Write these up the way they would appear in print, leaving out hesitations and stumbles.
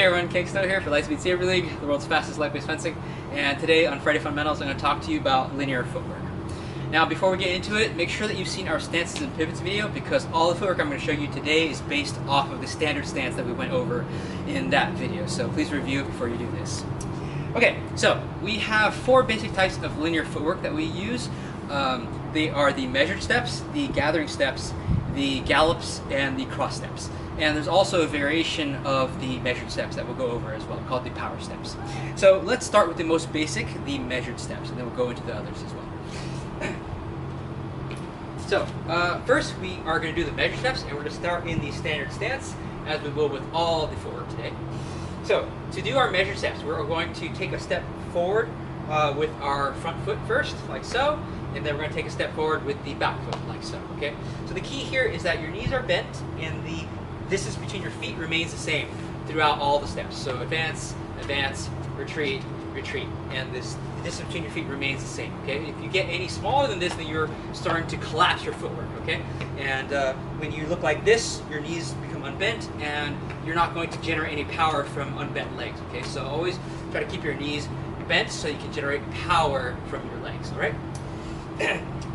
Hey everyone, King Snow here for Lightspeed Saber League, the world's fastest light-based fencing. And today on Friday Fundamentals, I'm going to talk to you about linear footwork. Now, before we get into it, make sure that you've seen our stances and pivots video, because all the footwork I'm going to show you today is based off of the standard stance that we went over in that video. So please review it before you do this. Okay, so we have four basic types of linear footwork that we use. They are the measured steps, the gathering steps, the gallops, and the cross steps. And there's also a variation of the measured steps that we'll go over as well, called the power steps. So let's start with the most basic, the measured steps, and then we'll go into the others as well. So first we are going to do the measured steps, and we're going to start in the standard stance, as we will with all the footwork today. So to do our measured steps, we're going to take a step forward with our front foot first, like so, and then we're going to take a step forward with the back foot, like so, okay? So the key here is that your knees are bent, and the distance between your feet remains the same throughout all the steps. So advance, advance, retreat, retreat, and the distance between your feet remains the same, okay? If you get any smaller than this, then you're starting to collapse your footwork, okay? And when you look like this, your knees become unbent, and you're not going to generate any power from unbent legs, okay? So always try to keep your knees bent so you can generate power from your legs, all right?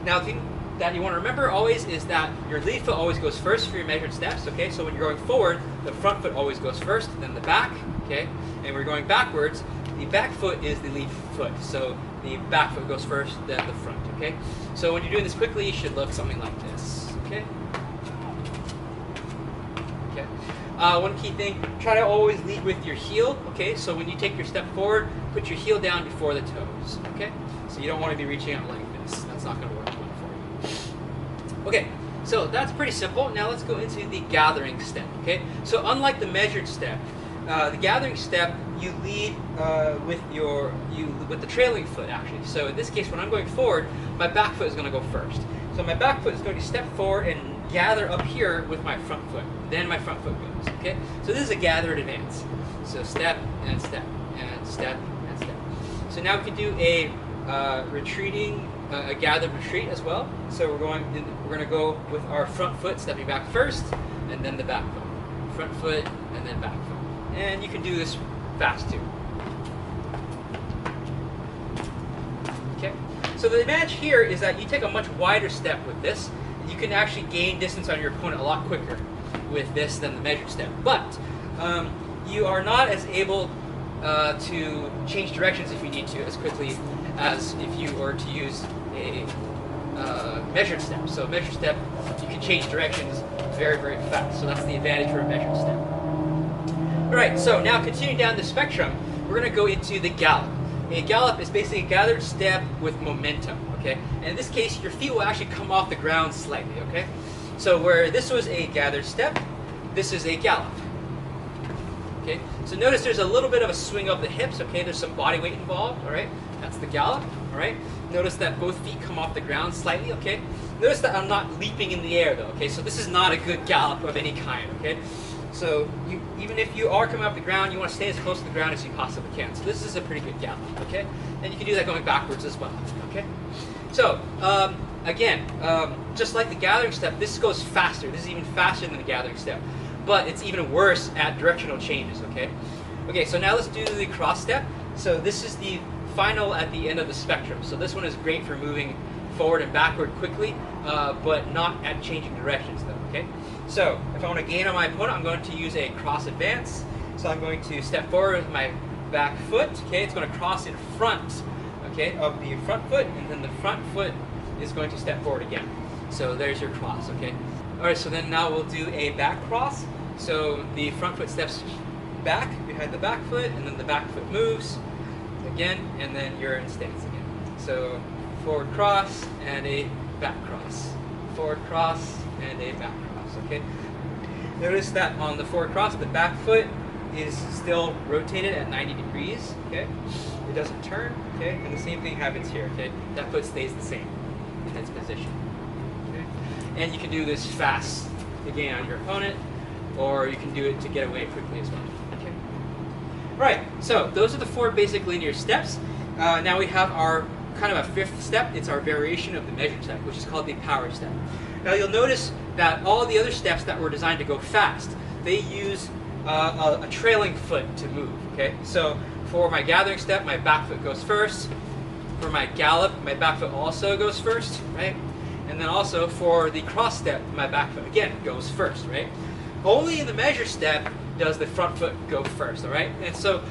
Now, the thing that you want to remember always is that your lead foot always goes first for your measured steps, okay? So when you're going forward, the front foot always goes first, then the back, okay? And when we're going backwards, the back foot is the lead foot. So the back foot goes first, then the front, okay? So when you're doing this quickly, you should look something like this, okay? Okay. One key thing, try to always lead with your heel, okay? So when you take your step forward, put your heel down before the toes, okay? So you don't want to be reaching out like this. That's not going to work well for you. Okay, so that's pretty simple. Now let's go into the gathering step, okay? So unlike the measured step, the gathering step, you lead with the trailing foot, actually. So in this case, when I'm going forward, my back foot is going to go first. So my back foot is going to step forward and gather up here with my front foot. Then my front foot goes, okay? So this is a gathered advance. So step and step and step and step. So now we can do a retreating, a gathered retreat as well. So we're going to go with our front foot stepping back first, and then the back foot. Front foot and then back foot. And you can do this fast too. Okay. So the advantage here is that you take a much wider step with this. You can actually gain distance on your opponent a lot quicker with this than the measured step. But you are not as able to change directions if you need to as quickly as if you were to use a measured step. So a measured step, you can change directions very, very fast. So that's the advantage for a measured step. All right, so now continuing down the spectrum, we're going to go into the gallop. A gallop is basically a gathered step with momentum, okay? And in this case, your feet will actually come off the ground slightly, okay? So where this was a gathered step, this is a gallop. Okay, so notice there's a little bit of a swing of the hips, okay? There's some body weight involved, all right? That's the gallop, all right? Notice that both feet come off the ground slightly, okay? Notice that I'm not leaping in the air, though, okay? So this is not a good gallop of any kind, okay? So even if you are coming off the ground, you want to stay as close to the ground as you possibly can. So this is a pretty good gallop, okay? And you can do that going backwards as well, okay? So, again, just like the gathering step, this goes faster. This is even faster than the gathering step. But it's even worse at directional changes, okay? Okay, so now let's do the cross step. So this is the final at the end of the spectrum. So this one is great for moving forward and backward quickly, but not at changing directions though, okay? So if I want to gain on my opponent, I'm going to use a cross advance. So I'm going to step forward with my back foot, okay? It's going to cross in front, okay, of the front foot, and then the front foot is going to step forward again. So there's your cross, okay? All right, so then now we'll do a back cross. So the front foot steps back behind the back foot, and then the back foot moves again, and then you're in stance again. So forward cross and a back cross. Forward cross and a back cross, okay? Notice that on the forward cross, the back foot is still rotated at 90 degrees, okay? It doesn't turn, okay? And the same thing happens here, okay? That foot stays the same in its position, okay? And you can do this fast, again, on your opponent, or you can do it to get away quickly as well. Okay. Right, so those are the four basic linear steps. Now we have our kind of a fifth step. It's our variation of the measured step, which is called the power step. Now you'll notice that all the other steps that were designed to go fast, they use a trailing foot to move. Okay, so for my gathering step, my back foot goes first. For my gallop, my back foot also goes first, right? And then also for the cross step, my back foot again goes first, right? Only in the measure step does the front foot go first, all right? And so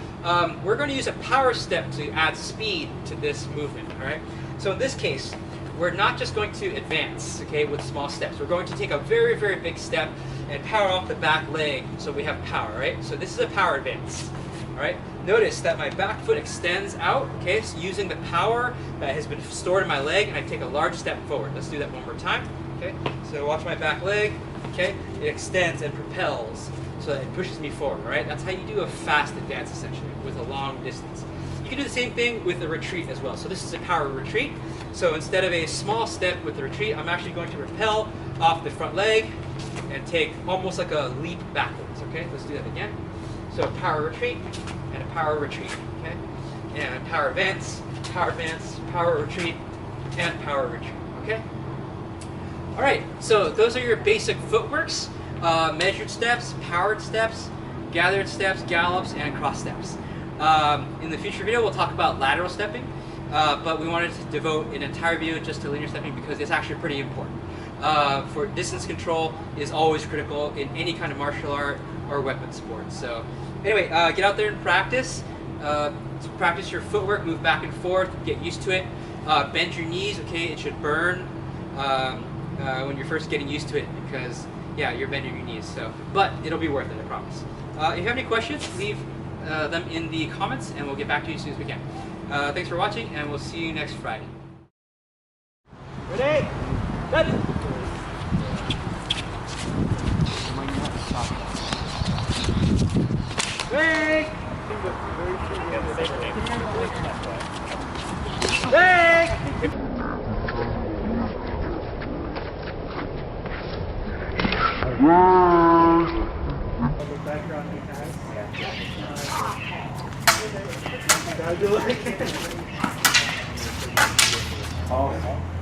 we're going to use a power step to add speed to this movement, all right? So in this case, we're not just going to advance, okay, with small steps. We're going to take a very, very big step and power off the back leg so we have power, right? So this is a power advance, all right? Notice that my back foot extends out, okay, so using the power that has been stored in my leg, and I take a large step forward. Let's do that one more time, okay? So watch my back leg, okay? It extends and propels so that it pushes me forward, all right? That's how you do a fast advance, essentially, with a long distance. You can do the same thing with a retreat as well. So this is a power retreat. So instead of a small step with the retreat, I'm actually going to rappel off the front leg and take almost like a leap backwards, okay? Let's do that again. So power retreat and a power retreat, okay? And power advance, power retreat, and power retreat, okay? All right, so those are your basic footworks, measured steps, powered steps, gathered steps, gallops, and cross steps. In the future video, we'll talk about lateral stepping, but we wanted to devote an entire video just to linear stepping because it's actually pretty important. For distance control is always critical in any kind of martial art or weapon sport. So anyway, get out there and practice. Practice your footwork, move back and forth, get used to it. Bend your knees, okay? It should burn when you're first getting used to it because, yeah, you're bending your knees. So, but it'll be worth it, I promise. If you have any questions, leave them in the comments and we'll get back to you as soon as we can. Thanks for watching and we'll see you next Friday. Ready? Ready? Break! Break! Oh.